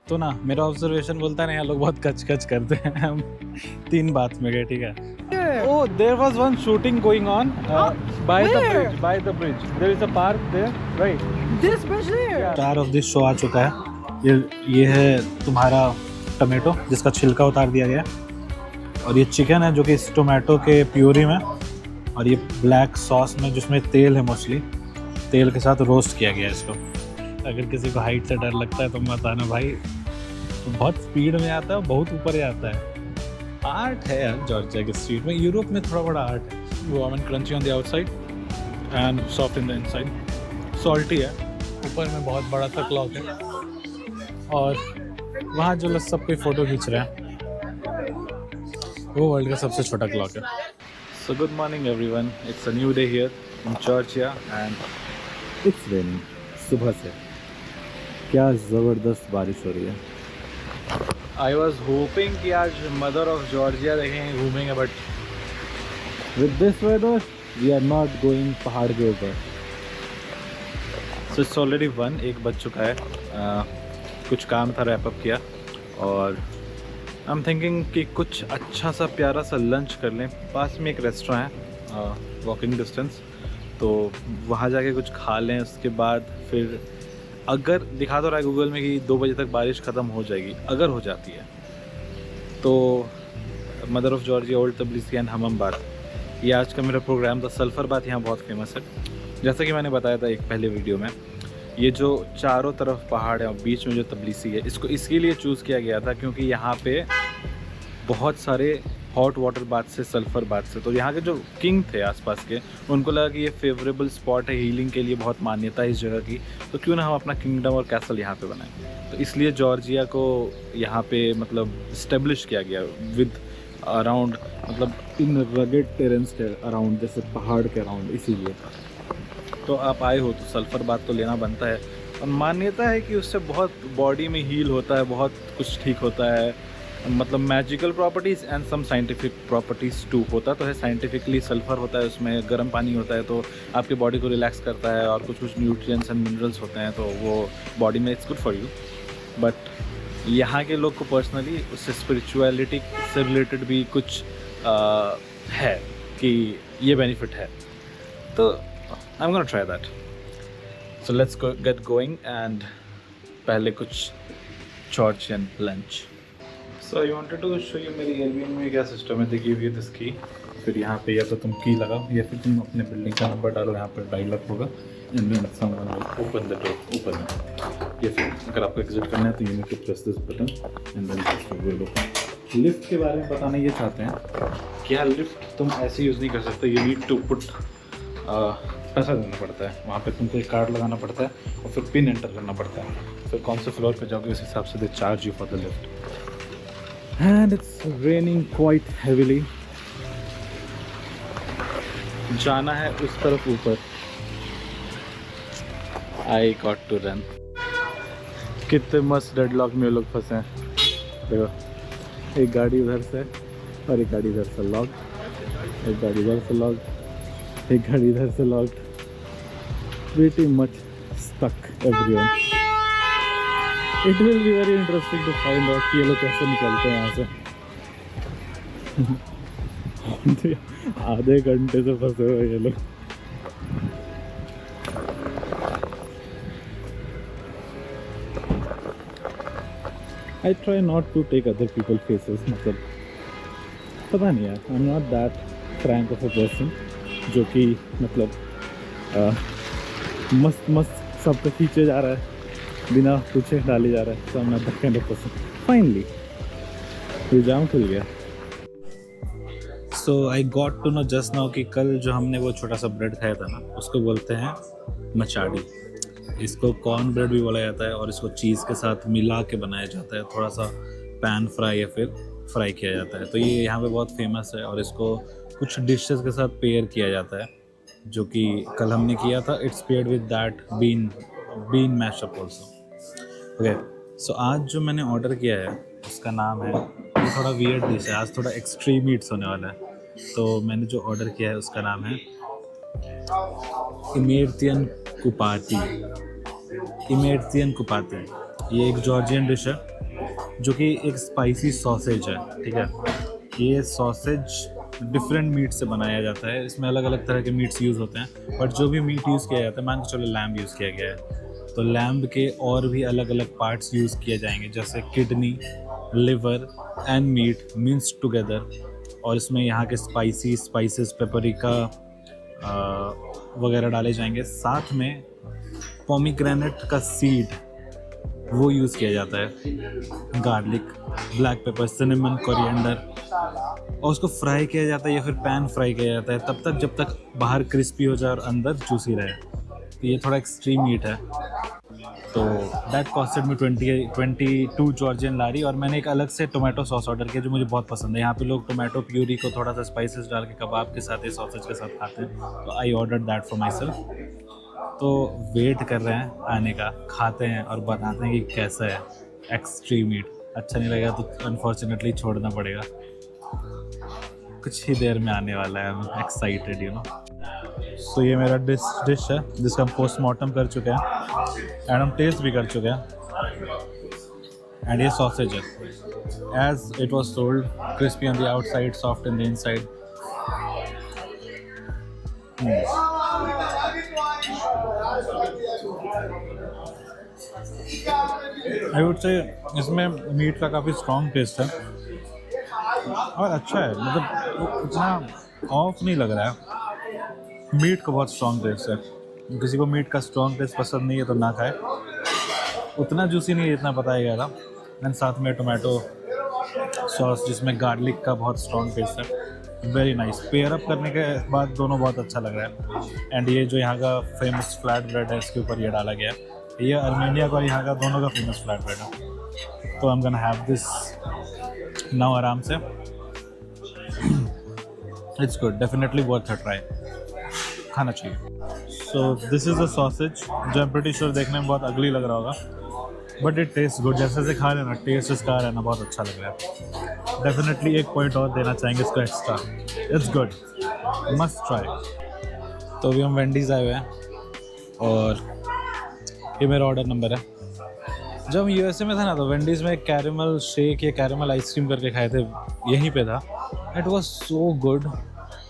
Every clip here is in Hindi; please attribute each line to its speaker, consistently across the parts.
Speaker 1: तो ना मेरा ऑब्जर्वेशन बोलता है ना, यहाँ लोग बहुत कच कच करते हैं। हम 3 बात में गए, ठीक है। Oh, there was one shooting going on by the
Speaker 2: where?
Speaker 1: bridge. By the bridge, there is a park there, right?
Speaker 2: This bridge there.
Speaker 1: Star of this show आ चुका है। ये है तुम्हारा टमाटो जिसका छिलका उतार दिया गया, और ये चिकन है जो कि इस टोमेटो के प्यूरी में, और ये ब्लैक सॉस में जिसमें तेल है, मोस्टली तेल के साथ रोस्ट किया गया है इसको। अगर किसी को हाइट से डर लगता है तो मत आना भाई, तो बहुत स्पीड में आता है, बहुत ऊपर ही आता है। आर्ट है यार जॉर्जिया के स्ट्रीट में। यूरोप में थोड़ा बड़ा आर्ट है। Warm and crunchy on the outside and soft in the inside. Salty है, ऊपर में बहुत बड़ा सा क्लॉक है, और वहाँ जो लोग सब कोई फ़ोटो खींच रहे हैं वो वर्ल्ड का सबसे छोटा क्लॉक है। So good morning everyone, it's a new day here in Georgia and it's raining. सुबह से क्या ज़बरदस्त बारिश हो रही है। आई वॉज होपिंग कि आज मदर ऑफ जॉर्जिया देखेंगे, घूमेंगे, but with this weather we are not going पहाड़ के ऊपर। सो इट्स ऑलरेडी 1 बज चुका है। कुछ काम था, रैप अप किया, और आई एम थिंकिंग कि कुछ अच्छा सा प्यारा सा लंच कर लें। पास में एक रेस्टोरेंट है, वॉकिंग डिस्टेंस, तो वहाँ जाके कुछ खा लें। उसके बाद फिर अगर दिखा तो रहा है गूगल में कि 2 बजे तक बारिश ख़त्म हो जाएगी, अगर हो जाती है तो mother of Georgia, old Tbilisi and hmm बात, ये आज का मेरा प्रोग्राम था। सल्फर बात यहाँ बहुत फेमस है, जैसा कि मैंने बताया था एक पहले वीडियो में। ये जो चारों तरफ पहाड़ है और बीच में जो तबलिसी है, इसको इसके लिए चूज़ किया गया था क्योंकि यहाँ पे बहुत सारे हॉट वाटर बाथ से, सल्फ़र बाथ से, तो यहाँ के जो किंग थे आसपास के, उनको लगा कि ये फेवरेबल स्पॉट है हीलिंग के लिए, बहुत मान्यता है इस जगह की, तो क्यों ना हम अपना किंगडम और कैसल यहाँ पे बनाएं। तो इसलिए जॉर्जिया को यहाँ पे मतलब इस्टेब्लिश किया गया विद अराउंड, मतलब इन रगेड टेरेंस के अराउंड, जैसे पहाड़ के अराउंड। इसीलिए तो आप आए हो तो सल्फ़र बाथ तो लेना बनता है, और मान्यता है कि उससे बहुत बॉडी में हील होता है, बहुत कुछ ठीक होता है, मतलब magical properties and some scientific properties too. होता तो है साइंटिफिकली, सल्फ़र होता है उसमें, गर्म पानी होता है तो आपके बॉडी को रिलैक्स करता है, और कुछ कुछ न्यूट्रिएंट्स एंड मिनरल्स होते हैं तो वो बॉडी में it's good for you. But यहाँ के लोग को पर्सनली उससे स्पिरिचुअलिटी से रिलेटेड भी कुछ है कि ये बेनिफिट है, तो I am gonna try that. So let's get going and पहले कुछ Georgian lunch. So I wanted to show you मेरी एयरबीएनबी में क्या सिस्टम है। दे गिव यू दिस की, फिर यहाँ पे या तो तुम की लगाओ या फिर तुम अपने बिल्डिंग का नंबर डालो, यहाँ पर डायल अप होगा, and then someone will open the door, open. या फिर अगर आपको एग्जिट करना है तो you need to press this button and then this will open. Lift के बारे में बताना ये चाहते हैं कि यार लिफ्ट तुम ऐसे यूज़ नहीं कर सकते, यू नीड टू पुट पैसा देना पड़ता है, वहाँ पे तुमको एक कार्ड लगाना पड़ता है और फिर पिन एंटर करना पड़ता है, फिर कौन से फ्लोर पे जाओगे उस हिसाब से they charge you for the lift. And it's raining quite heavily. जाना है उस तरफ ऊपर। I got to run. कितने मस्त डेडलॉक में लोग फंसे हैं। देखो, एक गाड़ी उधर से और एक गाड़ी इधर से लॉक, एक गाड़ी इधर से लॉक, एक गाड़ी इधर से lock. Pretty much stuck everyone. It will be very interesting to find out कि ये लोग कैसे निकलते हैं यहाँ से। आधे घंटे से फंसे हुए ये लोग। I try not to take other people's faces, मतलब पता नहीं यार, I'm not that frank of a person जो कि मतलब मस्त मस्त सब पे खींचे जा रहा है, बिना पूछे डाले जा रहा है। तो मैं काइंड ऑफ पर्सन। फाइनली ये जाम खुल गया। So I got to know just now कि कल जो हमने वो छोटा सा ब्रेड खाया था ना, उसको बोलते हैं मचाड़ी। इसको कॉर्न ब्रेड भी बोला जाता है, और इसको चीज़ के साथ मिला के बनाया जाता है, थोड़ा सा पैन फ्राई या फिर फ्राई किया जाता है। तो ये यहाँ पे बहुत फेमस है, और इसको कुछ डिशेस के साथ पेयर किया जाता है, जो कि कल हमने किया था। It's paired with that bean mashup also. Okay, so आज जो मैंने ऑर्डर किया है उसका नाम है, ये थोड़ा वियर्ड डिश है, आज थोड़ा एक्सट्रीम ईट्स होने वाला है। तो मैंने जो ऑर्डर किया है उसका नाम है इमेर्तियन कुपाती। ये एक जॉर्जियन डिश है जो कि एक स्पाइसी सॉसेज है, ठीक है। ये सॉसेज डिफरेंट मीट से बनाया जाता है, इसमें अलग अलग तरह के मीट्स यूज़ होते हैं, बट जो भी मीट यूज़ किया जाता है, मान के चलो लैम्ब यूज़ किया गया है, तो लैम्ब के और भी अलग अलग पार्ट्स यूज़ किए जाएंगे, जैसे kidney, liver and meat mixed together. और इसमें यहाँ के स्पाइसेस पेपरिका वगैरह डाले जाएंगे। साथ में पोमीग्रेनेट का सीड वो यूज़ किया जाता है, garlic, black pepper, cinnamon, coriander, और उसको फ्राई किया जाता है या फिर पैन फ्राई किया जाता है तब तक जब तक बाहर क्रिस्पी हो जाए और अंदर जूसी रहे। तो ये थोड़ा एक्सट्रीम मीट है। तो दैट कॉस्टेड मी 22 जॉर्जियन लारी। और मैंने एक अलग से टोमेटो सॉस ऑर्डर किया जो मुझे बहुत पसंद है। यहाँ पे लोग टोमेटो प्यूरी को थोड़ा सा स्पाइसेस डाल के कबाब के साथ या सॉसेज के साथ खाते हैं, तो I order that for my self. तो वेट कर रहे हैं आने का, खाते हैं और बताते हैं कि कैसा है। एक्सट्रीम मीट अच्छा नहीं लगेगा तो अनफॉर्चुनेटली छोड़ना पड़ेगा। कुछ ही देर में आने वाला है, I am excited you know. So ये मेरा डिश है जिसका हम पोस्टमार्टम कर चुके हैं एंड हम टेस्ट भी कर चुके हैं। एंड ये सॉसेज है as it was sold, crispy on the outside, soft in the inside. I would say इसमें मीट का काफ़ी स्ट्रॉन्ग टेस्ट है और अच्छा है, मतलब इतना ऑफ नहीं लग रहा है। मीट का बहुत स्ट्रॉन्ग टेस्ट है, किसी को मीट का स्ट्रॉन्ग टेस्ट पसंद नहीं है तो ना खाए। उतना जूसी नहीं है जितना बताया गया था। एंड साथ में टोमेटो सॉस जिसमें गार्लिक का बहुत स्ट्रॉन्ग टेस्ट है। Very nice. पेयर अप करने के बाद दोनों बहुत अच्छा लग रहा है। एंड ये जो यहाँ का फेमस फ्लैट ब्रेड है इसके ऊपर ये डाला गया है। ये अर्मेनिया का और यहाँ का दोनों का फेमस फ्लैट ब्रेड है। तो I am gonna have this now आराम से। It's good, definitely worth a try, खाना चाहिए। So this is the sausage जो आई एम प्रीटी श्योर देखने में बहुत अगली लग रहा होगा, बट इट टेस्ट गुड। जैसे जैसे खा लेना टेस्ट इसका आ रहा है ना, बहुत अच्छा लग रहा है। डेफिनेटली एक पॉइंट और देना चाहेंगे इसको extra. It's good, must try. तो अभी हम वेंडीज़ आए हुए हैं और ये मेरा ऑर्डर नंबर है। जब हम यूएसए में था ना तो वेंडीज़ में कैरेमल शेक या कैरेमल आइसक्रीम करके खाए थे, यहीं पे था। It was so good.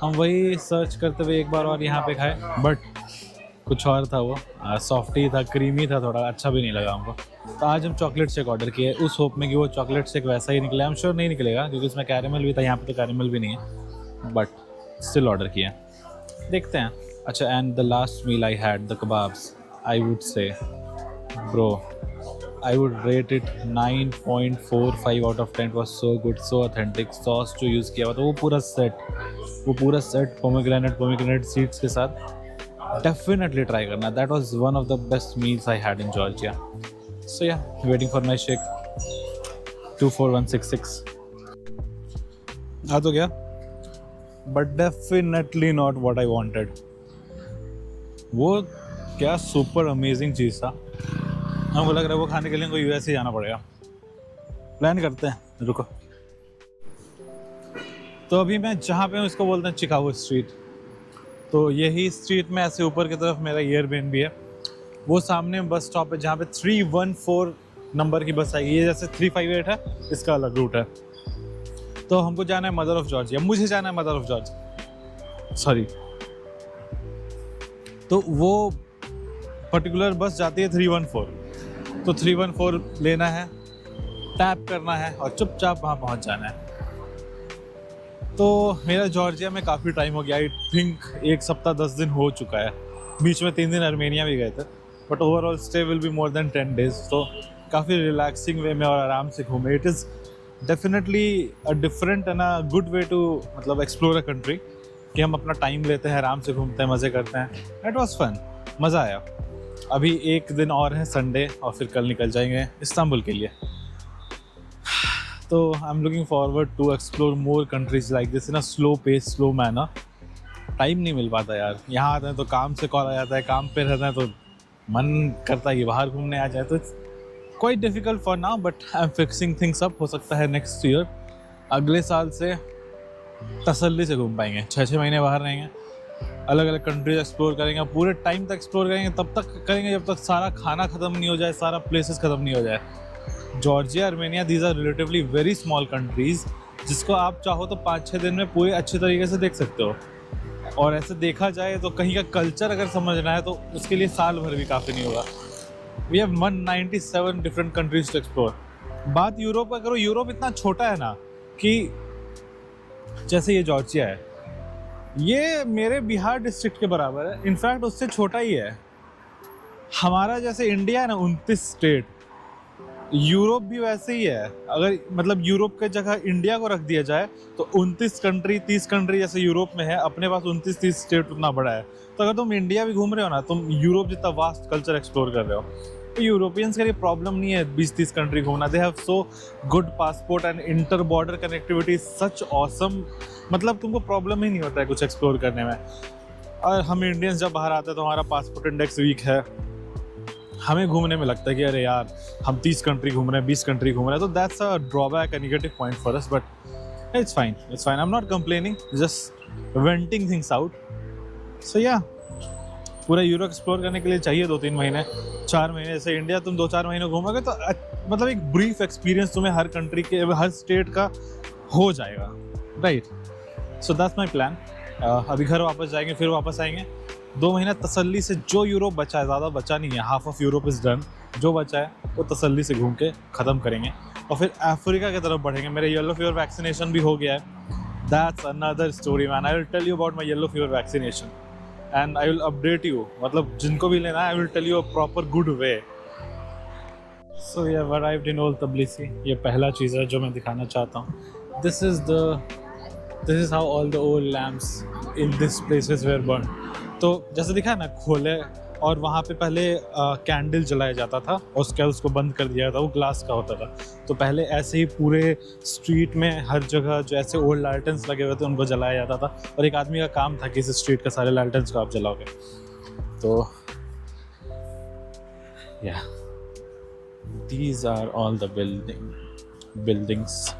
Speaker 1: हम वही सर्च करते हुए एक बार और यहाँ पे खाए, बट कुछ और था वो, सॉफ्टी था, क्रीमी था, थोड़ा अच्छा भी नहीं लगा हमको। तो आज हम चॉकलेट शेक ऑर्डर किए उस होप में कि वो चॉकलेट शेक वैसा ही निकले। आई एम श्योर नहीं निकलेगा क्योंकि उसमें कैरेमल भी था, यहाँ पे तो कैरेमल भी नहीं है, बट स्टिल ऑर्डर किया, देखते हैं। अच्छा, and the last meal I had the kebabs, I would say bro I would rate it 9.45 out of 10। Was so good, so authentic. Sauce जो यूज़ किया हुआ था वो पूरा सेट पोमीग्रेनेट सीड्स के साथ, डेफिनेटली ट्राई करना। That was one of the best meals I had in Georgia. So yeah, waiting for my shake. 24166 आ तो गया, but definitely not what I wanted. वो क्या सुपर अमेजिंग चीज़ था। हमको लग रहा है वो खाने के लिए हमको यूएस ही जाना पड़ेगा। प्लान करते हैं, रुको। तो अभी मैं जहाँ पे हूँ इसको बोलते हैं चिकागो स्ट्रीट। तो यही स्ट्रीट में ऐसे ऊपर की तरफ मेरा एयरबीएनबी है। वो सामने बस स्टॉप है जहाँ पे 314 नंबर की बस आएगी। ये जैसे 358 है, इसका अलग रूट है। तो हमको जाना है मदर ऑफ जॉर्जिया, मुझे जाना है मदर ऑफ जॉर्जिया, सॉरी। तो वो पर्टिकुलर बस जाती है 314। तो 314 लेना है, टैप करना है और चुपचाप वहाँ पहुँच जाना है। तो मेरा जॉर्जिया में काफ़ी टाइम हो गया, आई थिंक 1 सप्ताह 10 दिन हो चुका है। बीच में 3 दिन अर्मेनिया भी गए थे, but overall stay will be more than 10 days। तो काफ़ी रिलैक्सिंग वे में और आराम से घूमे। It is definitely a different and a good way to मतलब एक्सप्लोर अ कंट्री, कि हम अपना टाइम लेते हैं, आराम से घूमते हैं, मज़े करते हैं। इट वॉज फन, मज़ा आया। अभी एक दिन और है, संडे, और फिर कल निकल जाएंगे इस्तांबुल के लिए। तो I am looking forward to explore more countries like this in a slow pace, slow manner. Time नहीं मिल पाता यार, यहाँ आते हैं तो काम से कॉल आ जाता है, काम पे रहता है तो मन करता है कि बाहर घूमने आ जाए। तो it's quite difficult for now, but I am fixing things up. हो सकता है नेक्स्ट ईयर, अगले साल से तसल्ली से घूम पाएंगे। 6-6 महीने बाहर रहेंगे अलग अलग कंट्रीज एक्सप्लोर करेंगे, पूरे टाइम तक एक्सप्लोर करेंगे, तब तक करेंगे जब तक सारा खाना ख़त्म नहीं हो जाए, सारा प्लेसेस ख़त्म नहीं हो जाए। Georgia, Armenia, these are relatively very small countries, जिसको आप चाहो तो 5-6 दिन में पूरे अच्छे तरीके से देख सकते हो। और ऐसे देखा जाए तो कहीं का कल्चर अगर समझना है तो उसके लिए साल भर भी काफ़ी नहीं होगा। We have 197 different countries to explore. बात यूरोप का करो, यूरोप इतना छोटा है ना कि जैसे ये जॉर्जिया है, ये मेरे बिहार डिस्ट्रिक्ट के बराबर है, इनफैक्ट उससे छोटा ही है। हमारा जैसे इंडिया है ना 29 स्टेट, यूरोप भी वैसे ही है। अगर मतलब यूरोप के जगह इंडिया को रख दिया जाए तो 29 कंट्री 30 कंट्री जैसे यूरोप में है, अपने पास 29-30 स्टेट उतना बड़ा है। तो अगर तुम इंडिया भी घूम रहे हो ना, तुम यूरोप जितना वास्ट कल्चर एक्सप्लोर कर रहे हो। तो यूरोपियंस के लिए प्रॉब्लम नहीं है 20-30 कंट्री घूमना। They have so good passport and inter border connectivity such awesome, मतलब तुमको प्रॉब्लम ही नहीं होता है कुछ एक्सप्लोर करने में। और हम इंडियंस जब बाहर आते हैं तो हमारा पासपोर्ट इंडेक्स वीक है, हमें घूमने में लगता है कि अरे यार हम 30 कंट्री घूम रहे हैं, 20 कंट्री घूम रहे हैं। तो that's a drawback, a negative point for us, but it's fine, I am not complaining, just venting things out. So yeah पूरा यूरोप एक्सप्लोर करने के लिए चाहिए 2-3 महीने, 4 महीने। जैसे इंडिया तुम 2-4 महीने घूमोगे तो मतलब एक ब्रीफ एक्सपीरियंस तुम्हें हर कंट्री के, हर स्टेट का हो जाएगा, right? So that's my plan. अभी घर वापस जाएंगे, फिर वापस आएंगे 2 महीना तसल्ली से। जो यूरोप बचा है, ज़्यादा बचा नहीं है, half of Europe is done. जो बचा है वो तसल्ली से घूम के ख़त्म करेंगे और फिर अफ्रीका की तरफ बढ़ेंगे। मेरे येलो फीवर वैक्सीनेशन भी हो गया है। That's another story man, I will tell you about my yellow fever vaccination and I will update you. मतलब जिनको भी लेना है, I will tell you a proper good way. So we have arrived in old Tbilisi. ये पहला चीज़ है जो मैं दिखाना चाहता हूँ। This is how all the old lamps in this places were burn. तो जैसे दिखा है ना, खोले और वहाँ पे पहले कैंडल जलाया जाता था और उसके बाद उसको बंद कर दिया जाता, वो ग्लास का होता था। तो पहले ऐसे ही पूरे स्ट्रीट में हर जगह जो ऐसे ओल्ड लालटेंस लगे हुए थे उनको जलाया जाता था, और एक आदमी का काम था कि इस स्ट्रीट का सारे लालटेंस को आप जलाओगे। तो yeah these are all the buildings.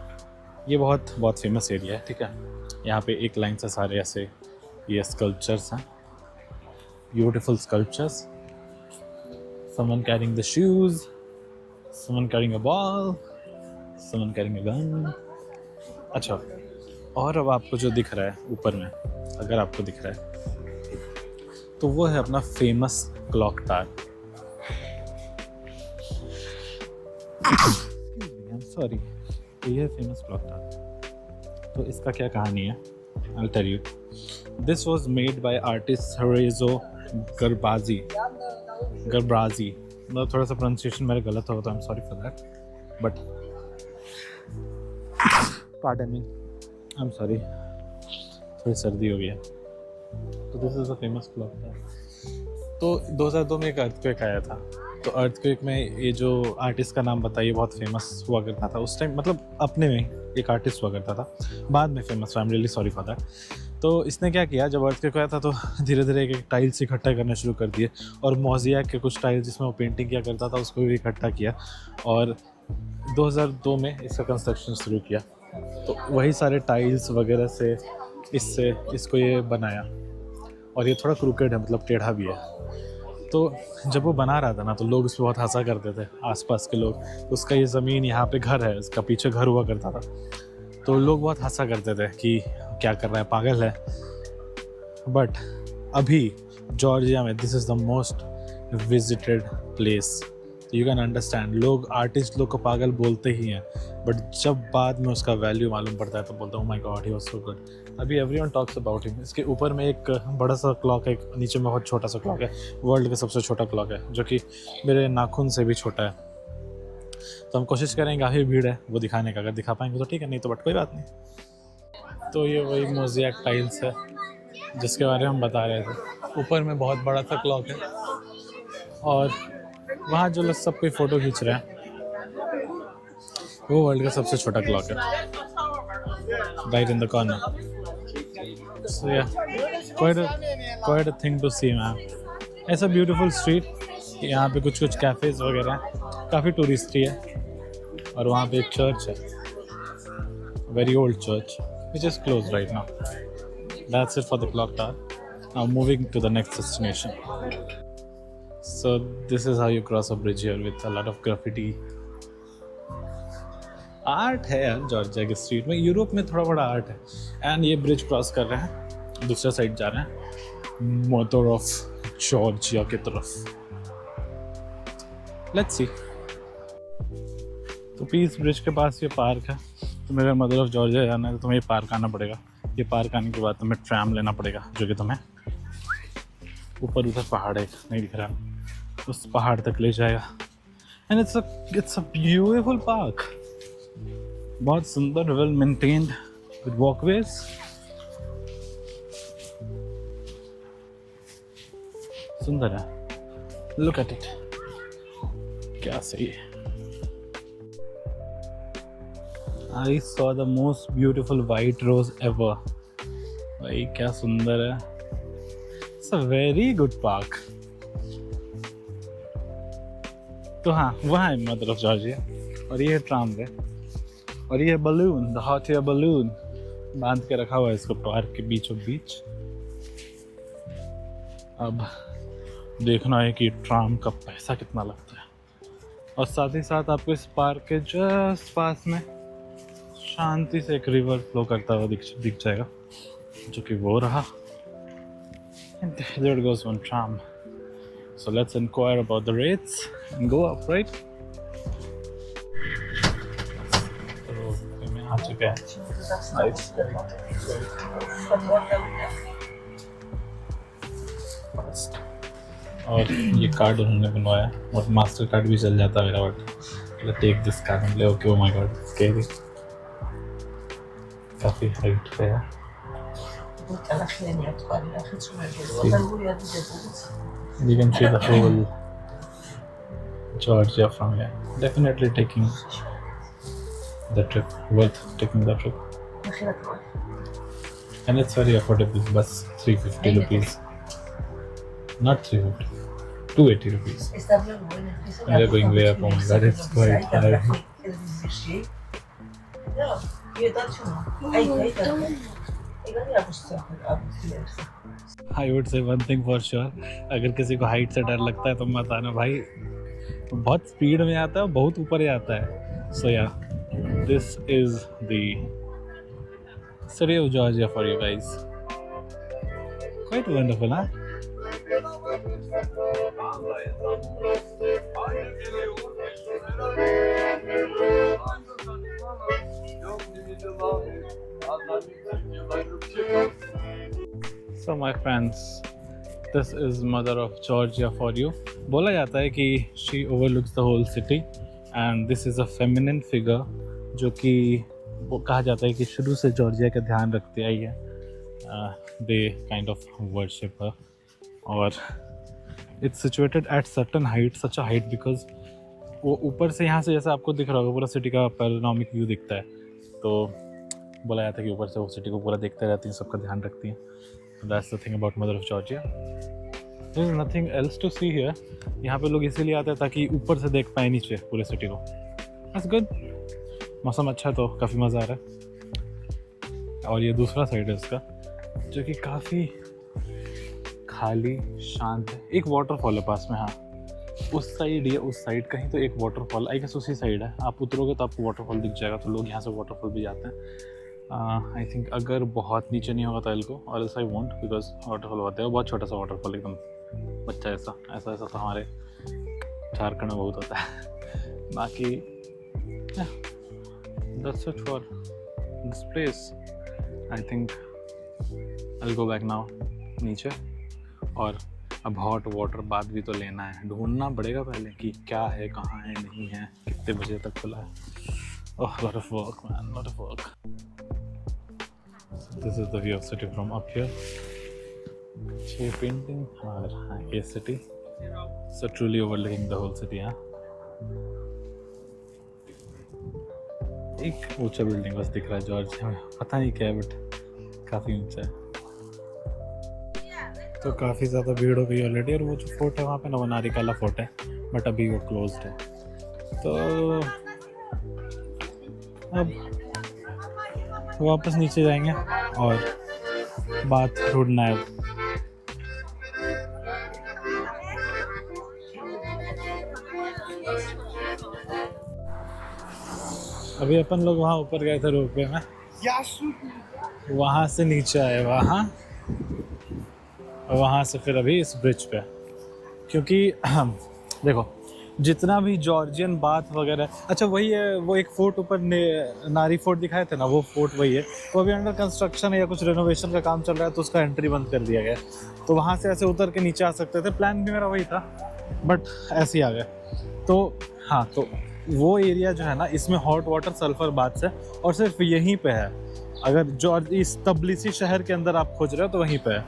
Speaker 1: ये बहुत फेमस एरिया है, ठीक है। यहाँ पे एक लाइन से सारे ऐसे ये स्कल्पचर्स हैं, beautiful sculptures, someone carrying the shoes, someone carrying a ball, someone carrying a gun. अच्छा, और अब आपको जो दिख रहा है ऊपर में, अगर आपको दिख रहा है तो वो है अपना फेमस क्लॉक टावर। सॉरी, तो ये है फेमस क्लॉक टावर। तो इसका क्या कहानी है, I'll tell you. This was made by artist Rezo Garbazi, मतलब थोड़ा सा प्रोनाउंसिएशन मेरा गलत होगा तो I am sorry for that, but pardon me, I am sorry, थोड़ी सर्दी हो गई है। तो this is a famous clock tower. तो 2002 में एक अर्थक्वेक आया था, तो अर्थक्वेक में ये जो आर्टिस्ट का नाम बताइए बहुत फेमस हुआ करता था उस टाइम, मतलब अपने में एक आर्टिस्ट हुआ करता था, बाद में फेमस हुआ, I am really sorry for that. तो इसने क्या किया, जब अर्थक्वेक आया था तो धीरे धीरे एक टाइल्स इकट्ठा करना शुरू कर दिए, और मोज़ेक के कुछ टाइल्स जिसमें वो पेंटिंग किया करता था उसको भी इकट्ठा किया, और 2002 में इसका कंस्ट्रक्शन शुरू किया। तो वही सारे टाइल्स वगैरह से इसको ये बनाया, और ये थोड़ा क्रूकेड है, मतलब टेढ़ा भी है। तो जब वो बना रहा था ना तो लोग उस पर बहुत हंसा करते थे, आसपास के लोग। उसका ये ज़मीन यहाँ पे घर है, इसका पीछे घर हुआ करता था, तो लोग बहुत हंसा करते थे कि क्या कर रहा है, पागल है। बट अभी जॉर्जिया में this is the most visited place, you can understand. लोग आर्टिस्ट लोग को पागल बोलते ही हैं, बट जब बाद में उसका वैल्यू मालूम पड़ता है तो बोलता हूँ my God he was so good. अभी एवरीवन टॉक्स अबाउट हिम। इसके ऊपर में एक बड़ा सा क्लॉक है, नीचे में बहुत छोटा सा क्लॉक है, वर्ल्ड का सबसे छोटा क्लॉक है, जो कि मेरे नाखून से भी छोटा है। तो हम कोशिश करेंगे, काफ़ी भीड़ है वो दिखाने का, अगर दिखा पाएंगे तो ठीक है, नहीं तो बट कोई बात नहीं। तो ये वही मोज़ेक टाइल्स है जिसके बारे में हम बता रहे थे। ऊपर में बहुत बड़ा सा क्लॉक है, और वहाँ जो लोग सब कोई फ़ोटो खींच रहे हैं वो वर्ल्ड का सबसे छोटा क्लॉक है, right in the corner. So yeah quite a thing to see man. ऐसा ब्यूटीफुल स्ट्रीट, यहाँ पे कुछ कैफ़ेज़ वगैरह हैं, काफ़ी टूरिस्टी है, और वहाँ पे एक चर्च है, very old church which is close right now. That's it for the clock tower. Now moving to the next destination. So this is how you cross a bridge here with a lot of graffiti. Art है यार जॉर्जिया के स्ट्रीट में, यूरोप में थोड़ा बड़ा आर्ट है. एंड ये ब्रिज क्रॉस कर रहे हैं, दूसरा साइड जा रहे हैं मदर ऑफ जॉर्जिया की तरफ. Let's see. तो पीस ब्रिज के पास ये पार्क है. तो मेरे मदर ऑफ जॉर्जिया जाना है तो तुम्हें ये पार्क आना पड़ेगा. ये पार्क आने के बाद तुम्हें ट्रैम लेना पड़ेगा जो कि तुम्हें ऊपर उधर पहाड़ है नहीं दिख रहा, उस पहाड़ तक ले जाएगा. And it's a beautiful park. बहुत सुंदर, वेल मेंटेन्ड विद वॉकवेज. सुंदर है. Look at it. क्या सही है. I saw the most beautiful white rose ever. भाई क्या सुंदर है. It's a very good park. तो हाँ, वहाँ है मदर ऑफ जॉर्जिया. और ये ट्राम है. और ये balloon, the hot air balloon बांध के रखा हुआ है इसको पार्क के बीचों बीच. अब देखना है कि ट्राम का पैसा कितना लगता है. और साथ ही साथ आपको इस पार्क के जस्ट पास में शांति से एक रिवर फ्लो करता हुआ दिख जाएगा, जो कि वो रहा. And there goes one tram. So let's inquire about the rates and go up, right? तो मैं आ चुका है. और ये कार्ड उन्होंने बनवाया और मास्टर कार्ड भी चल जाता है मेरा. But take this card. Okay, oh my God, scary. काफ़ी हाइट पे है. You can see the whole Georgia from here. Definitely taking the trip, worth taking the trip. And it's very affordable. Bus 350 rupees. Not 350, 280 rupees. And they're going way up. Oh my god, it's quite high. I would say one thing for sure. अगर किसी को हाइट से डर लगता है तो मत आना भाई. बहुत स्पीड में आता है, बहुत ऊपर ही आता है. So yeah, this is the city of Georgia for you guys. Quite wonderful, huh? So my friends, this is mother of Georgia for you. बोला जाता है कि she overlooks the whole city and this is a feminine figure जो कि वो कहा जाता है कि शुरू से जॉर्जिया का ध्यान रखती आई है. They kind of worship her. और it's situated at certain height, such a height because वो ऊपर से यहाँ से जैसे आपको दिख रहा होगा पूरा सिटी का पैनोरामिक व्यू दिखता है. तो बोला जाता है कि ऊपर से वो सिटी को पूरा देखते रहती हैं, सबका ध्यान रखती हैं. That's the thing about mother of Georgia. There is nothing else to see here. यहाँ पे लोग इसीलिए आते हैं ताकि ऊपर से देख पाए नीचे पूरे सिटी को. That's good. मौसम अच्छा है तो काफ़ी मज़ा आ रहा है. और ये दूसरा साइड है इसका जो कि काफ़ी खाली शांत है. एक वाटरफॉल है पास में. हाँ, उस साइड या उस साइड कहीं तो एक वाटरफॉल, आई गेस उसी साइड है. आप उतरोगे तो आपको वाटरफॉल दिख जाएगा. तो लोग यहाँ से वाटरफॉल भी जाते हैं. आई थिंक अगर बहुत नीचे नहीं होगा ताइल को, और else I won't, because waterfall होता है बहुत छोटा सा वाटरफॉल, एकदम बच्चा ऐसा ऐसा ऐसा तो हमारे झारखंड में बहुत होता है. बाकी that's it for this place. I think I will go back now नीचे. और अब हॉट वाटर बात भी तो लेना है, ढूंढना पड़ेगा पहले कि क्या है, कहाँ है, नहीं है, कितने बजे तक खुला है. ओह, lot of work man, lot of work. This is the view of city from up here. ये painting और हाँ ये city. So truly overlooking the whole city. हाँ, एक ऊंचा बिल्डिंग बस दिख रहा है जॉर्जिया में, पता नहीं क्या है बट काफ़ी ऊंचा है. तो काफ़ी ज़्यादा भीड़ हो गई ऑलरेडी. और वो जो फोर्ट है वहाँ पे नवनारी काला फोर्ट है, बट अभी वो क्लोज्ड है. तो अब वापस नीचे जाएंगे और बात ढूंढना है अभी अपन लोग वहाँ ऊपर गए थे रोपवे में, वहाँ से नीचे आए वहाँ, और वहाँ से फिर अभी इस ब्रिज पे, क्योंकि देखो जितना भी जॉर्जियन बाथ वगैरह, अच्छा वही है, वो एक फोर्ट ऊपर नारी फोर्ट दिखाए थे ना, वो फोर्ट वही है, वो अभी अंडर कंस्ट्रक्शन है या कुछ रेनोवेशन का काम चल रहा है, तो उसका एंट्री बंद कर दिया गया। तो वहाँ से ऐसे उतर के नीचे आ सकते थे, प्लान भी मेरा वही था, बट ऐसे ही आ गए। तो हाँ, तो वो एरिया जो है ना, इसमें हॉट वाटर सल्फर बाथ्स है, और सिर्फ यहीं पे है। अगर जॉर्ज इस तबलिसी शहर के अंदर आप खोज रहे हो तो वहीं पे है।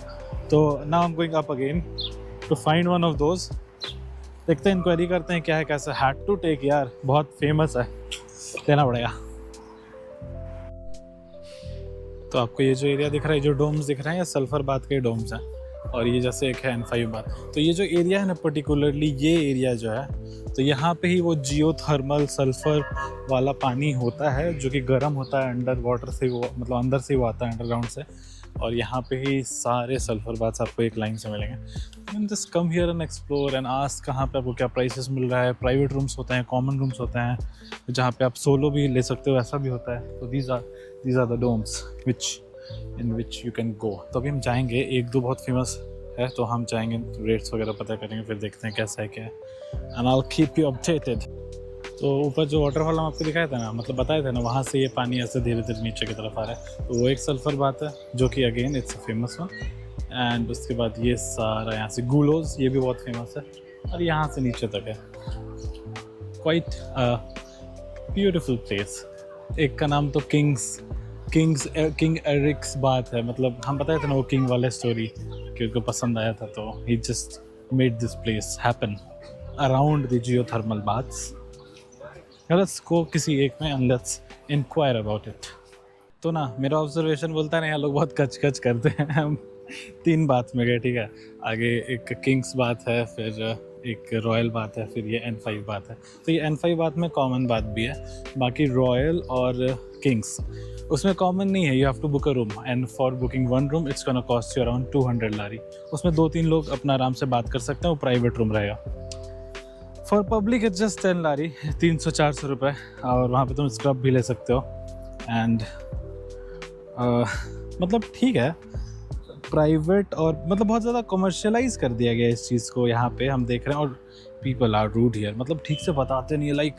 Speaker 1: तो now I am going up again to find one of those. देखते हैं, इंक्वायरी करते हैं क्या है कैसा। हैड टू टेक यार, बहुत फेमस है, लेना पड़ेगा। तो आपको ये जो एरिया दिख रहा है, जो डोम्स दिख रहे हैं, ये सल्फर बाथ के डोम्स हैं, और ये जैसे एक है N5 बाथ। तो ये जो एरिया है ना, पर्टिकुलरली ये एरिया जो है, तो यहाँ पे ही वो जियोथर्मल सल्फर वाला पानी होता है, जो कि गर्म होता है अंडर वाटर से, वो मतलब अंदर से वो आता है अंडरग्राउंड से, और यहाँ पे ही सारे सल्फर बाथ्स आपको एक लाइन से मिलेंगे। You just come here and explore and ask कहाँ पे आपको क्या प्राइसेस मिल रहा है। प्राइवेट रूम्स होते हैं, कॉमन रूम्स होते हैं, जहाँ पे आप सोलो भी ले सकते हो, ऐसा भी होता है। तो these are the domes in which you can go. तो अभी हम जाएंगे, एक दो बहुत फेमस है, तो हम जाएंगे, रेट्स वगैरह पता करेंगे, फिर देखते हैं कैसा है क्या है, and I will keep you updated. तो ऊपर जो वाटरफॉल हम आपको दिखाए थे ना, मतलब बताए थे ना, वहाँ से ये पानी ऐसे धीरे धीरे नीचे की तरफ आ रहा है। तो वो एक सल्फर बात है, जो कि again it's a famous one. And उसके बाद ये सारा यहाँ से गुलोज, ये भी बहुत फेमस है, और यहाँ से नीचे तक है। Quite beautiful place. एक का नाम तो किंग एरिक्स बात है, मतलब हम बताए थे ना वो किंग वाले स्टोरी, कि उनको पसंद आया था, तो he just made this place happen around the geothermal baths. Let's go किसी एक में and let's enquire about it. तो ना मेरा ऑब्जर्वेशन बोलता है ना, यहाँ लोग बहुत कच करते हैं। हम 3 बात में गए, ठीक है, आगे एक किंग्स बात है, फिर एक रॉयल बात है, फिर ये N5 बात है। तो ये N5 बात में कॉमन बात भी है, बाकी रॉयल और किंग्स उसमें कॉमन नहीं है। You have to book a room, and for booking 1 room it's gonna cost you around 200 lari. उसमें 2-3 लोग अपना आराम से बात कर सकते हैं, वो प्राइवेट रूम रहेगा। फॉर पब्लिक इट्स जस्ट 10 लारी, 300-400 रुपये, और वहाँ पे तुम स्क्रब भी ले सकते हो। एंड मतलब ठीक है, प्राइवेट और मतलब बहुत ज़्यादा कमर्शियलाइज कर दिया गया इस चीज़ को, यहाँ पे हम देख रहे हैं। और पीपल आर रूड हियर, मतलब ठीक से बताते नहीं है, like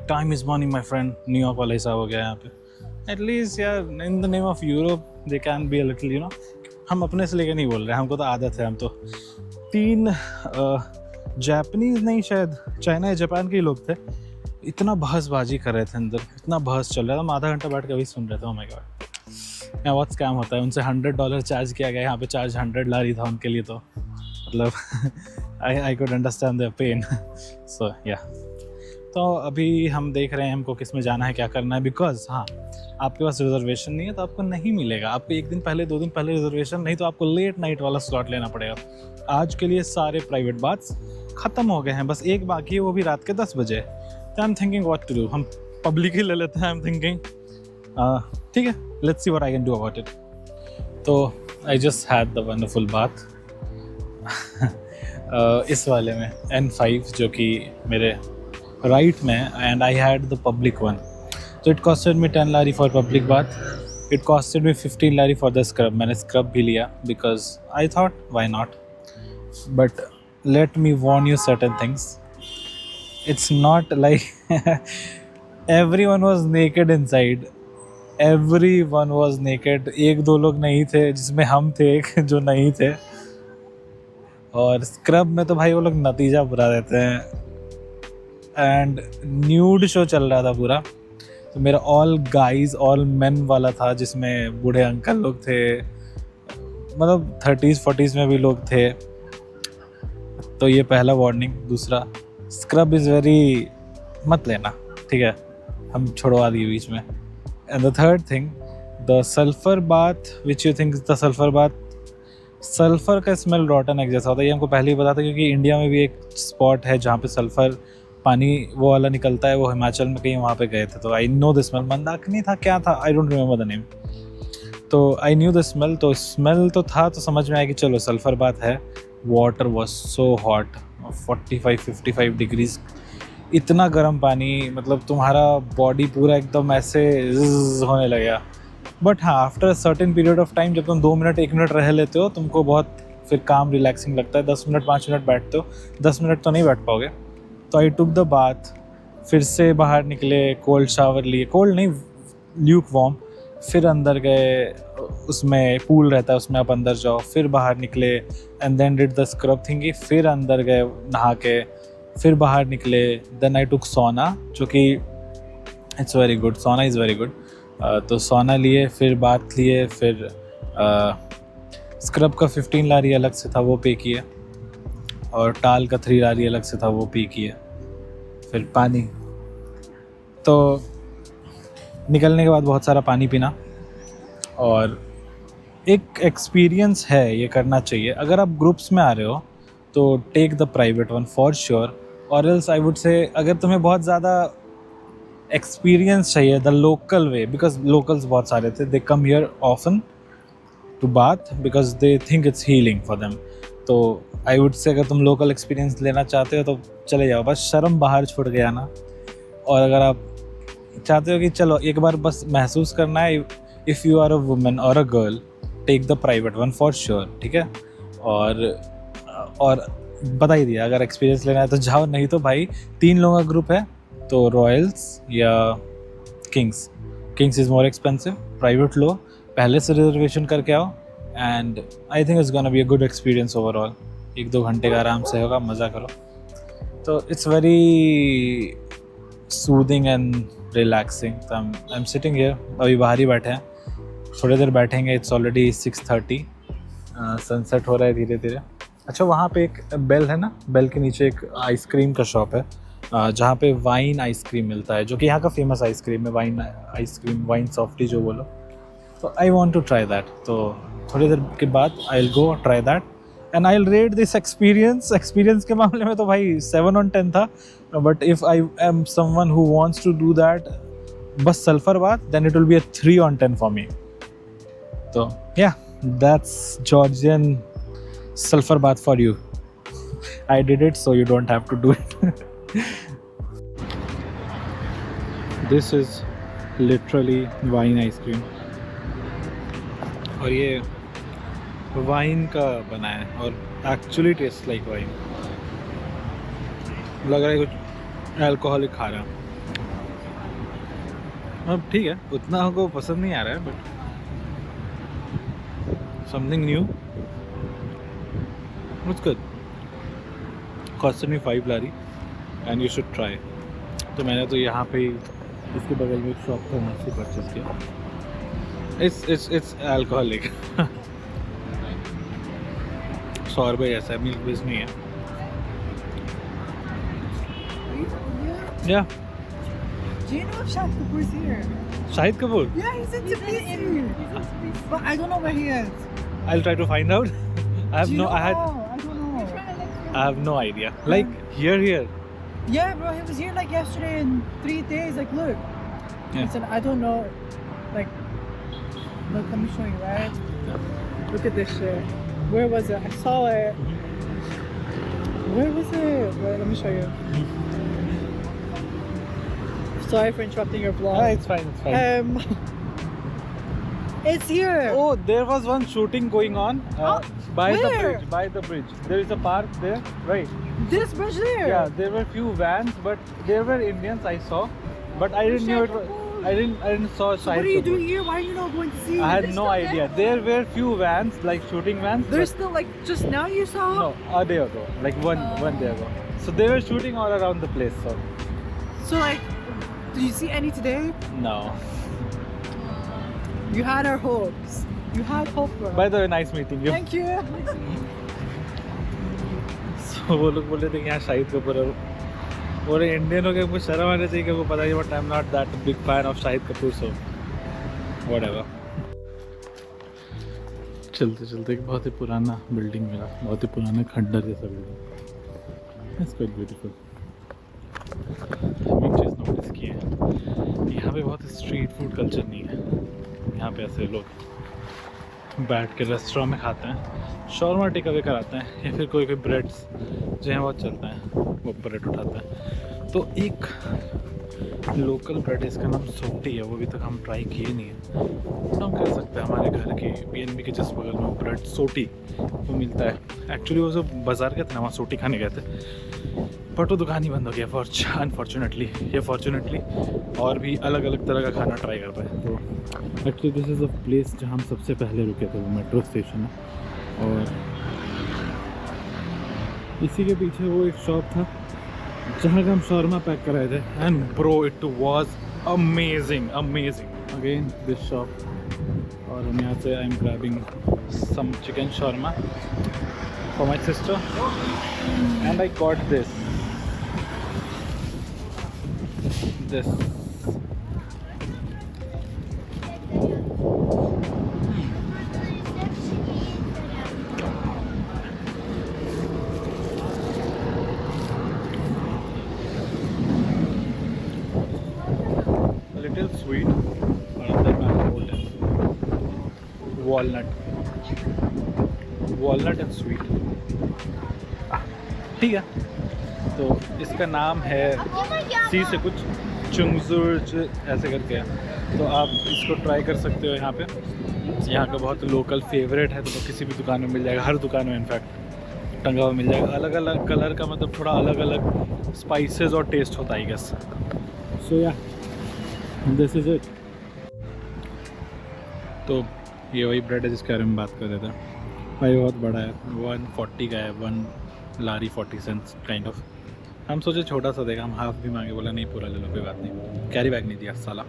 Speaker 1: time is money my friend, New York वाला हिसाब हो गया यहाँ पे। एटलीस्ट यार in the name of Europe they can be a little, you know. हम अपने से लेकर नहीं बोल रहे हैं, हमको तो आदत है। हम तो 3 जापानीज़ नहीं, शायद चाइना या जापान के ही लोग थे, इतना बहसबाजी कर रहे थे अंदर, इतना बहस चल रहा था, हम आधा घंटा बैठ के वही सुन रहे थे। ओह माय गॉड, यहाँ बहुत स्कैम होता है। उनसे $100 चार्ज किया गया, यहाँ पे चार्ज 100 लारी था उनके लिए, तो मतलब I could understand their pain. So yeah, तो अभी हम देख रहे हैं हमको किस में जाना है, क्या करना है, बिकॉज हाँ, आपके पास रिजर्वेशन नहीं है तो आपको नहीं मिलेगा। आपको 1 दिन पहले 2 दिन पहले रिजर्वेशन, नहीं तो आपको लेट नाइट वाला स्लॉट लेना पड़ेगा। आज के लिए सारे प्राइवेट बाथ्स ख़त्म हो गए हैं, बस एक बाकी है, वो भी रात के 10 बजे। तो I am thinking what to do, हम पब्लिक ही ले लेते हैं। आई एम थिंकिंग ठीक है, let's see what I can do about it. तो I just had the wonderful bath इस वाले में N5, जो कि मेरे राइट में, and I had the public one. तो it costed me 10 lari for public bath, it costed me 15 lari for the scrub. मैंने स्क्रब भी लिया because I thought why not, but let me warn you certain things, it's not like everyone was naked inside, everyone was naked. 1-2 लोग नहीं थे, जिसमें हम थे एक जो नहीं थे। और स्क्रब में तो भाई वो लोग नतीजा बुरा देते हैं, एंड न्यूड शो चल रहा था पूरा। तो मेरा ऑल गाइज ऑल मेन वाला था, जिसमें बूढ़े अंकल लोग थे, मतलब 30s-40s में भी लोग थे। तो ये पहला वार्निंग। दूसरा, स्क्रब इज़ वेरी, मत लेना, ठीक है, हम छोड़वा दिए बीच में। And the third thing, the sulphur bath which you think the sulphur bath, sulphur का स्मेल रॉटन एग जैसा होता है। ये हमको पहले ही पता था, क्योंकि इंडिया में भी एक स्पॉट है जहाँ पे सल्फ़र पानी वो वाला निकलता है, वो हिमाचल में कहीं वहाँ पे गए थे। तो I know the smell, Mandakini था क्या था, I don't remember the name. तो आई न्यू द स्मेल, तो स्मेल तो था, तो समझ में आया कि चलो सल्फ़र बात है। Water was so hot, 45-55 degrees, इतना गर्म पानी, मतलब तुम्हारा बॉडी पूरा एकदम ऐसे ज़्ज़ होने लगेगा। बट हाँ, after certain period of time जब तुम 2 मिनट 1 मिनट रह लेते हो, तुमको बहुत फिर काम रिलैक्सिंग लगता है। 10 मिनट 5 मिनट बैठते हो, 10 मिनट तो नहीं बैठ पाओगे। तो आई टुक द बाथ, फिर से बाहर निकले, कोल्ड शावर लिए, कोल्ड नहीं ल्यूक वार्म, फिर अंदर गए, उसमें पूल रहता है उसमें आप अंदर जाओ, फिर बाहर निकले and then did the scrub thingy, फिर अंदर गए नहा के, फिर बाहर निकले। देन आई टुक सोना, जो कि इट्स वेरी गुड, सोना इज़ वेरी गुड। तो सोना लिए, फिर बाथ लिए, फिर स्क्रब का 15 लारी अलग से था वो पे किए, और टाल का 3 लारी अलग से था वो पे किए, फिर पानी। तो निकलने के बाद बहुत सारा पानी पीना, और एक एक्सपीरियंस है, ये करना चाहिए। अगर आप ग्रुप्स में आ रहे हो तो take the private one for sure, और एल्स आई वुड से अगर तुम्हें बहुत ज़्यादा एक्सपीरियंस चाहिए, the local way, because locals बहुत सारे थे, they come here often to bath because they think it's healing for them. तो आई वुड से अगर तुम लोकल एक्सपीरियंस लेना चाहते हो तो चले जाओ, बस शर्म बाहर छोड़ के आना। और अगर आप चाहते हो कि चलो एक बार बस महसूस करना है, if you are a women और a girl, take the private one for sure, ठीक है। और बता ही दिया, अगर एक्सपीरियंस लेना है तो जाओ, नहीं तो भाई 3 लोगों का ग्रुप है तो रॉयल्स या kings. Kings is more expensive, private लो, पहले से रिजर्वेशन करके आओ, and I think it's gonna be a good experience overall. 1-2 घंटे का आराम से होगा, मज़ा करो। तो it's very soothing and relaxing. तो आई एम सिटिंग हियर, अभी बाहर ही बैठे हैं, थोड़ी देर बैठेंगे। इट्स ऑलरेडी 6:30, सनसेट हो रहा है धीरे धीरे। अच्छा, वहाँ पे एक बेल है ना, बेल के नीचे एक आइसक्रीम का शॉप है, जहाँ पे वाइन आइसक्रीम मिलता है, जो कि यहाँ का फेमस आइसक्रीम है, वाइन आइसक्रीम, वाइन सॉफ्टी जो बोलो। तो I want to try that. तो थोड़ी देर के बाद I will go try that and I will rate this experience के मामले में तो भाई 7 on 10 था। But if I am someone who wants to do that, बस sulphur bath, then it will be a 3 on 10 for me. तो yeah, that's Georgian sulfur bath for you. I did it, so you don't have to do it. This is literally wine ice cream, और ये वाइन का बना है और एक्चुअली टेस्ट लाइक वाइन। लग रहा है कुछ अल्कोहलिक खा रहा है। अब ठीक है, उतना हमको पसंद नहीं आ रहा है, but something new, it's good. Costed me 5 lari and you should try. तो मैंने तो यहाँ पे इसके बगल में एक शॉप था, वहाँ से परचेज किया। It's alcoholic. 100 रुपये जैसा है, मिल्क बेस नहीं है। Yeah.
Speaker 2: Do you know if Shahid Kapoor's here?
Speaker 1: Shahid Kapoor?
Speaker 2: Yeah, he's in Tbilisi. But I don't know where he is.
Speaker 1: I'll try to find out. I have
Speaker 2: Do you
Speaker 1: no.
Speaker 2: know?
Speaker 1: I
Speaker 2: don't know.
Speaker 1: have no idea. Like here.
Speaker 2: Yeah, bro, he was here like yesterday in 3 days. Like, look.
Speaker 1: Yeah.
Speaker 2: I said, I don't know. Like, look, let me show you, right? Look at this shit. Where was it? I saw it. Where was it? Wait, let me show you. Sorry for interrupting your vlog.
Speaker 1: It's fine. It's fine.
Speaker 2: It's here.
Speaker 1: Oh, there was one shooting going on by the
Speaker 2: where?
Speaker 1: bridge. By the bridge, there is a park there, right?
Speaker 2: This bridge there.
Speaker 1: Yeah, there were few vans, but there were Indians I saw, but I didn't know it was. I didn't saw.
Speaker 2: So what are you doing here? Why are you not going to see?
Speaker 1: I had no idea. There were few vans, like shooting vans.
Speaker 2: There's still like just now you saw.
Speaker 1: No, a day ago, like one day ago. So they were shooting all around the place.
Speaker 2: So like, did you see any today?
Speaker 1: No.
Speaker 2: You had our hopes. You had hope, bro.
Speaker 1: By the way, nice meeting you.
Speaker 2: Thank you.
Speaker 1: So वो लोग बोल रहे थे कि यहाँ शाहिद कपूर है, और इंडियन हो गए, मुझे शर्म आना चाहिए कि वो पता नहीं, but I am not that big fan of Shahid Kapoor, so whatever. चलते चलते एक बहुत ही पुराना बिल्डिंग मिला, बहुत ही पुराना खंडर जैसा बिल्डिंग। It's quite beautiful. एक चीज़ नोटिस की है, यहाँ पे बहुत स्ट्रीट फूड कल्चर नहीं है। यहाँ पे ऐसे लोग बैठ के रेस्टोरेंट में खाते हैं, शॉर्मा टेक अवे कराते हैं, या फिर कोई ब्रेड्स जो यहाँ बहुत चलता है वो ब्रेड उठाता है। तो एक लोकल ब्रेड है, इसका नाम सोटी है, वो अभी तक हम ट्राई किए नहीं है। तो हम कह सकते हैं हमारे घर के BNB के जिस बगल में वो ब्रेड सोटी वो मिलता है। एक्चुअली वो जो बाज़ार गए थे ना, वहाँ सोटी खाने गए थे, बट वो दुकान ही बंद हो गया अनफॉर्चुनेटली या फॉर्चुनेटली, और भी अलग अलग तरह का खाना ट्राई कर पाए। तो actually this is a place जहाँ हम सबसे पहले रुके थे, वो मेट्रो स्टेशन है, और इसी के पीछे वो एक शॉप था जहाँ का हम शॉर्मा पैक कराए थे, and bro it was amazing again this shop. और हम यहाँ से I am grabbing some chicken shawarma for my sister and I got this little sweet और अंदर में गोल्ड है, वॉलनट एंड स्वीट। ठीक है, तो इसका नाम है सी से कुछ चुंगजुर्ज ऐसे करके है, तो आप इसको ट्राई कर सकते हो। यहाँ पे यहाँ का बहुत लोकल फेवरेट है, तो किसी भी दुकान में मिल जाएगा, हर दुकान में इनफैक्ट टंगा हुआ मिल जाएगा। अलग अलग कलर का, मतलब थोड़ा अलग अलग स्पाइसेस और टेस्ट होता है गेस। सो या दिस इज़ इट। तो ये वही ब्रेड है जिसके बारे में बात कर रहे थे भाई, बहुत बड़ा है, 140 का है, 1 लारी 40 सेंट्स काइंड ऑफ। हम सोचे छोटा सा देगा, हम हाफ भी मांगे, बोला नहीं पूरा ले लो, कोई बात नहीं। कैरी बैग नहीं दिया साला।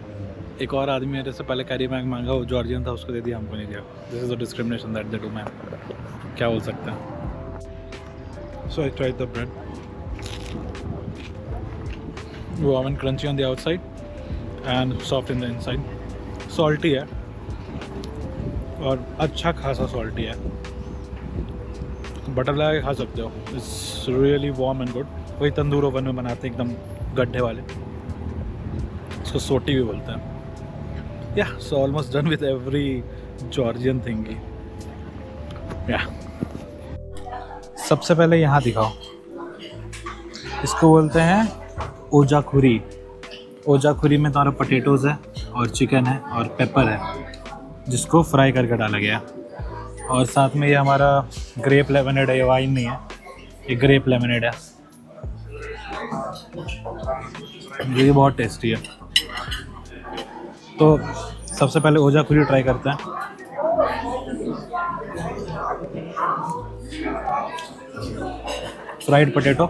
Speaker 1: एक और आदमी मेरे से पहले कैरी बैग मांगा, वो जॉर्जियन था, उसको दे दिया, हमको नहीं दिया। This is a discrimination that they do, man क्या बोल सकते हैं। So I tried the bread, warm and crunchy on the outside and soft in the inside. Salty है और अच्छा खासा सॉल्टी है, बटर लगा के खा सकते हो। It's really warm and good. वही तंदूर ओवन में बनाते हैं, एकदम गड्ढे वाले, इसको सोटी भी बोलते हैं। या so almost done with every Georgian thing. या सबसे पहले यहाँ दिखाओ, इसको बोलते हैं ओजाखुरी। ओजाखुरी में तुम्हारा पोटैटोज़ है और चिकन है और पेपर है, जिसको फ्राई करके डाला गया। और साथ में ये हमारा ग्रेप लेमनेड है, ये वाइन नहीं है, ये ग्रेप लेमनेड है, ये बहुत टेस्टी है। तो सबसे पहले ओजाखुरी ट्राई करते हैं। फ्राइड पोटैटो,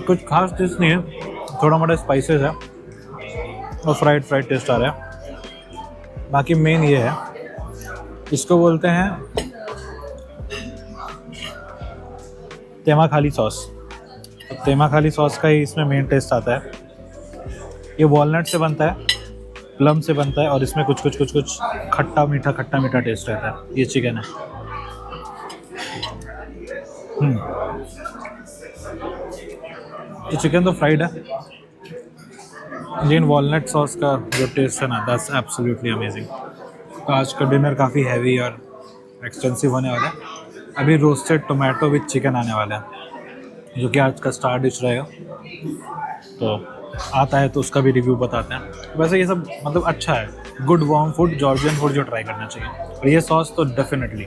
Speaker 1: कुछ खास टेस्ट नहीं है, थोड़ा मोटा स्पाइसेस है और फ्राइड टेस्ट आ रहा है। बाकी मेन ये है, इसको बोलते हैं तेमा खाली सॉस। तो तेमा खाली सॉस का ही इसमें मेन टेस्ट आता है। ये वॉलनट से बनता है, प्लम से बनता है, और इसमें कुछ खट्टा मीठा टेस्ट रहता है। ये चिकन है। ये चिकन तो फ्राइड है, लेकिन वॉलनट सॉस का जो टेस्ट है ना, दैट्स एब्सोल्युटली अमेजिंग। तो आज का डिनर काफ़ी हैवी और एक्सपेंसिव होने वाला है। अभी रोस्टेड टोमेटो विद चिकन आने वाला है, जो कि आज का स्टार डिश रहेगा। तो आता है तो उसका भी रिव्यू बताते हैं। वैसे ये सब मतलब अच्छा है, good warm food, Georgian food जो ट्राई करना चाहिए। और ये सॉस तो डेफिनेटली।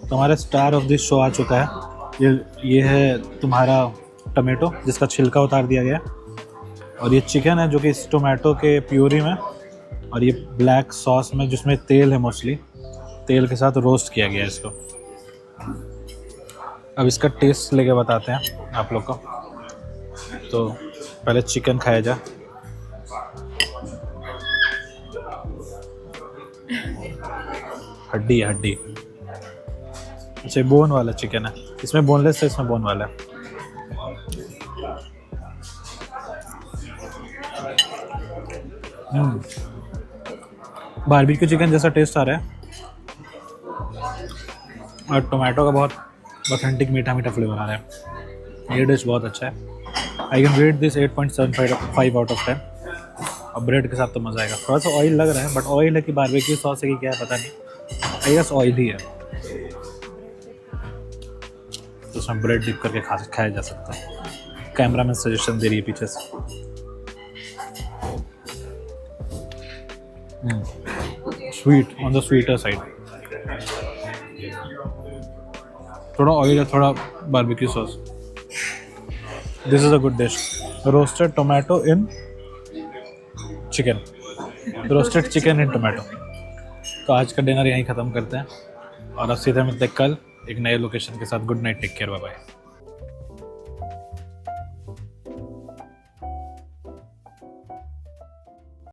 Speaker 1: तो हमारा स्टार ऑफ दिस शो आ चुका है। ये है तुम्हारा टमाटो, जिसका छिलका उतार दिया गया, और ये चिकन है जो कि इस टोमेटो के प्यूरी में, और ये ब्लैक सॉस में जिसमें तेल है, मोस्टली तेल के साथ रोस्ट किया गया है इसको। अब इसका टेस्ट लेके बताते हैं आप लोग को। तो पहले चिकन खाया जाए। हड्डी है, हड्डी। अच्छा, बोन वाला चिकन है, इसमें बोनलेस है, इसमें बोन वाला है। बारबेक्यू चिकन जैसा टेस्ट आ रहा है, और टोमेटो का बहुत ऑथेंटिक मीठा फ्लेवर आ रहा है। ये डिश बहुत अच्छा है। I can rate this 8.75 out of 10। और ब्रेड के साथ तो मज़ा आएगा। थोड़ा सा ऑयल लग रहा है, बट ऑयल है कि बारबेक्यू सॉस है कि क्या है पता नहीं। आई गेस ऑयल ही है। तो उसमें ब्रेड डिप करके खाया जा सकता है। कैमरा में सजेशन दे रही है पीछे से। Sweet, on the sweeter side, थोड़ा ऑयल है, थोड़ा barbecue sauce. This is a good dish, roasted tomato in chicken, roasted chicken in tomato. तो आज का डिनर यहीं ख़त्म करते हैं और अब सीधे मिलते हैं कल एक नए लोकेशन के साथ। Good night, take care, bye bye.